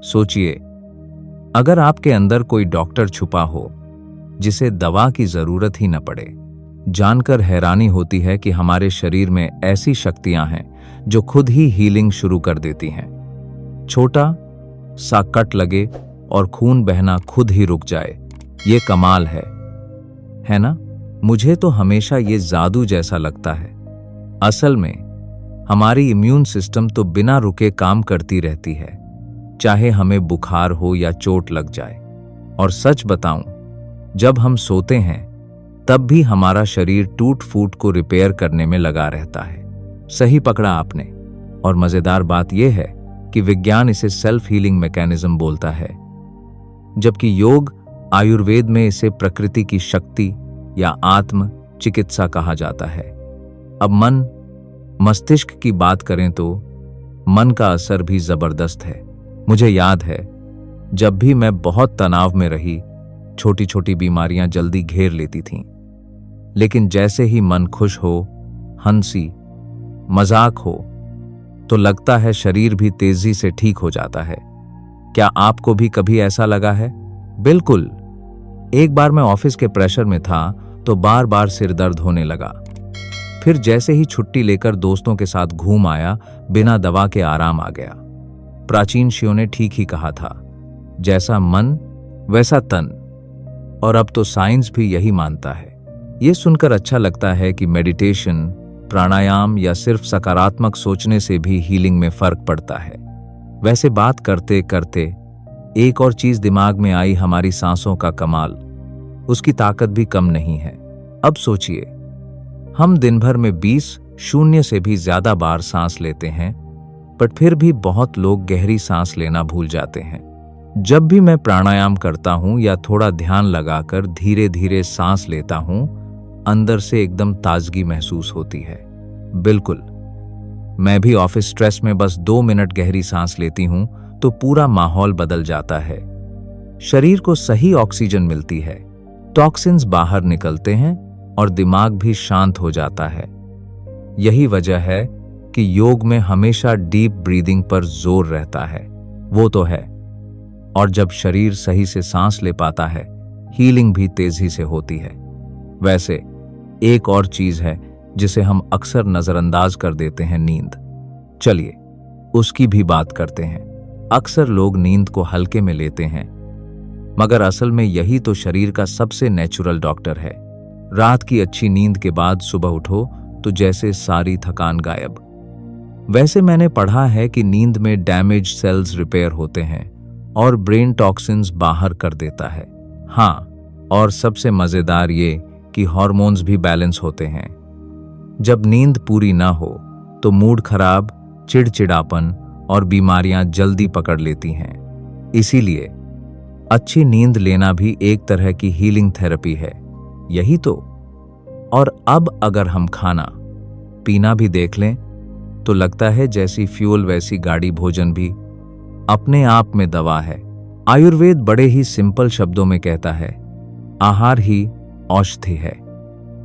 सोचिए, अगर आपके अंदर कोई डॉक्टर छुपा हो जिसे दवा की जरूरत ही न पड़े। जानकर हैरानी होती है कि हमारे शरीर में ऐसी शक्तियां हैं जो खुद ही हीलिंग शुरू कर देती हैं। छोटा सा कट लगे और खून बहना खुद ही रुक जाए। ये कमाल है ना? मुझे तो हमेशा ये जादू जैसा लगता है। असल में हमारी इम्यून सिस्टम तो बिना रुके काम करती रहती है, चाहे हमें बुखार हो या चोट लग जाए। और सच बताऊं, जब हम सोते हैं तब भी हमारा शरीर टूट फूट को रिपेयर करने में लगा रहता है। सही पकड़ा आपने। और मजेदार बात यह है कि विज्ञान इसे सेल्फ हीलिंग मैकेनिज्म बोलता है, जबकि योग आयुर्वेद में इसे प्रकृति की शक्ति या आत्म चिकित्सा कहा जाता है। अब मन मस्तिष्क की बात करें तो मन का असर भी जबरदस्त है। मुझे याद है, जब भी मैं बहुत तनाव में रही, छोटी छोटी बीमारियां जल्दी घेर लेती थीं। लेकिन जैसे ही मन खुश हो, हंसी मजाक हो, तो लगता है शरीर भी तेजी से ठीक हो जाता है। क्या आपको भी कभी ऐसा लगा है? बिल्कुल। एक बार मैं ऑफिस के प्रेशर में था तो बार बार सिर दर्द होने लगा। फिर जैसे ही छुट्टी लेकर दोस्तों के साथ घूम आया, बिना दवा के आराम आ गया। प्राचीन ऋषियों ने ठीक ही कहा था, जैसा मन वैसा तन। और अब तो साइंस भी यही मानता है। ये सुनकर अच्छा लगता है कि मेडिटेशन, प्राणायाम या सिर्फ सकारात्मक सोचने से भी हीलिंग में फर्क पड़ता है। वैसे बात करते करते एक और चीज दिमाग में आई, हमारी सांसों का कमाल। उसकी ताकत भी कम नहीं है। अब सोचिए, हम दिन भर में 20 शून्य से भी ज्यादा बार सांस लेते हैं, पर फिर भी बहुत लोग गहरी सांस लेना भूल जाते हैं। जब भी मैं प्राणायाम करता हूं या थोड़ा ध्यान लगाकर धीरे धीरे सांस लेता हूं, अंदर से एकदम ताजगी महसूस होती है। बिल्कुल, मैं भी ऑफिस स्ट्रेस में बस 2 मिनट गहरी सांस लेती हूं तो पूरा माहौल बदल जाता है। शरीर को सही ऑक्सीजन मिलती है, टॉक्सिन्स बाहर निकलते हैं और दिमाग भी शांत हो जाता है। यही वजह है कि योग में हमेशा डीप ब्रीदिंग पर जोर रहता है। वो तो है। और जब शरीर सही से सांस ले पाता है, हीलिंग भी तेजी से होती है। वैसे एक और चीज है जिसे हम अक्सर नजरअंदाज कर देते हैं, नींद। चलिए उसकी भी बात करते हैं। अक्सर लोग नींद को हल्के में लेते हैं, मगर असल में यही तो शरीर का सबसे नेचुरल डॉक्टर है। रात की अच्छी नींद के बाद सुबह उठो तो जैसे सारी थकान गायब। वैसे मैंने पढ़ा है कि नींद में डैमेज सेल्स रिपेयर होते हैं और ब्रेन टॉक्सिन्स बाहर कर देता है। हाँ, और सबसे मजेदार ये कि हार्मोन्स भी बैलेंस होते हैं। जब नींद पूरी ना हो तो मूड खराब, चिड़चिड़ापन और बीमारियां जल्दी पकड़ लेती हैं। इसीलिए अच्छी नींद लेना भी एक तरह की हीलिंग थेरेपी है। यही तो। और अब अगर हम खाना पीना भी देख लें तो लगता है जैसी फ्यूल वैसी गाड़ी, भोजन भी अपने आप में दवा है। आयुर्वेद बड़े ही सिंपल शब्दों में कहता है, आहार ही औषधि है।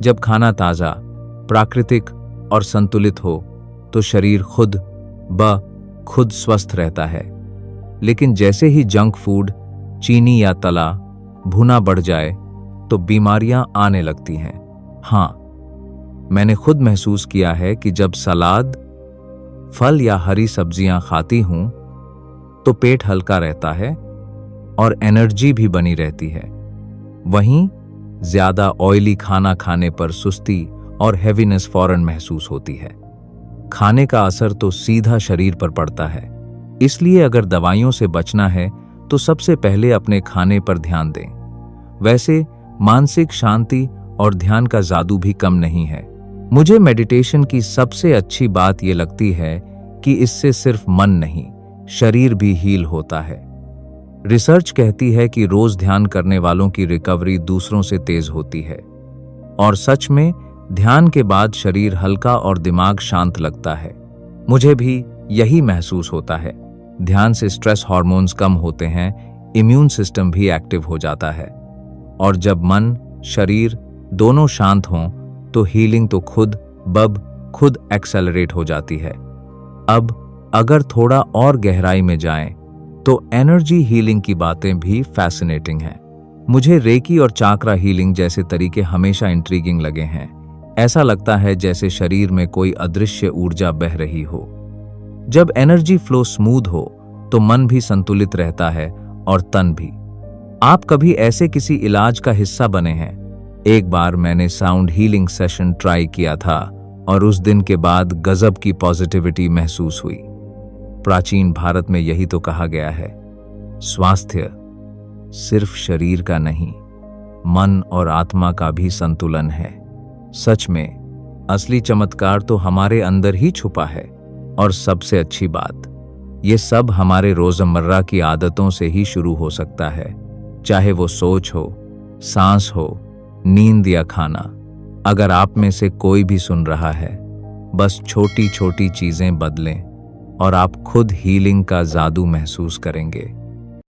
जब खाना ताजा, प्राकृतिक और संतुलित हो तो शरीर खुद स्वस्थ रहता है। लेकिन जैसे ही जंक फूड, चीनी या तला भुना बढ़ जाए तो बीमारियां आने लगती हैं। हाँ, मैंने खुद महसूस किया है कि जब सलाद, फल या हरी सब्जियां खाती हूं तो पेट हल्का रहता है और एनर्जी भी बनी रहती है। वहीं ज्यादा ऑयली खाना खाने पर सुस्ती और हेवीनेस फौरन महसूस होती है। खाने का असर तो सीधा शरीर पर पड़ता है। इसलिए अगर दवाइयों से बचना है तो सबसे पहले अपने खाने पर ध्यान दें। वैसे मानसिक शांति और ध्यान का जादू भी कम नहीं है। मुझे मेडिटेशन की सबसे अच्छी बात यह लगती है कि इससे सिर्फ मन नहीं, शरीर भी हील होता है। रिसर्च कहती है कि रोज ध्यान करने वालों की रिकवरी दूसरों से तेज होती है। और सच में ध्यान के बाद शरीर हल्का और दिमाग शांत लगता है। मुझे भी यही महसूस होता है। ध्यान से स्ट्रेस हार्मोन्स कम होते हैं, इम्यून सिस्टम भी एक्टिव हो जाता है। और जब मन, शरीर दोनों शांत हों तो हीलिंग तो खुद एक्सेलरेट हो जाती है। अब अगर थोड़ा और गहराई में जाएं तो एनर्जी हीलिंग की बातें भी फैसिनेटिंग हैं। मुझे रेकी और चाक्रा हीलिंग जैसे तरीके हमेशा इंट्रीगिंग लगे हैं। ऐसा लगता है जैसे शरीर में कोई अदृश्य ऊर्जा बह रही हो। जब एनर्जी फ्लो स्मूथ हो तो मन भी संतुलित रहता है और तन भी। आप कभी ऐसे किसी इलाज का हिस्सा बने हैं? एक बार मैंने साउंड हीलिंग सेशन ट्राई किया था और उस दिन के बाद गजब की पॉजिटिविटी महसूस हुई। प्राचीन भारत में यही तो कहा गया है, स्वास्थ्य सिर्फ शरीर का नहीं, मन और आत्मा का भी संतुलन है। सच में असली चमत्कार तो हमारे अंदर ही छुपा है। और सबसे अच्छी बात, ये सब हमारे रोजमर्रा की आदतों से ही शुरू हो सकता है, चाहे वो सोच हो, सांस हो, नींद या खाना। अगर आप में से कोई भी सुन रहा है, बस छोटी छोटी चीजें बदलें और आप खुद हीलिंग का जादू महसूस करेंगे।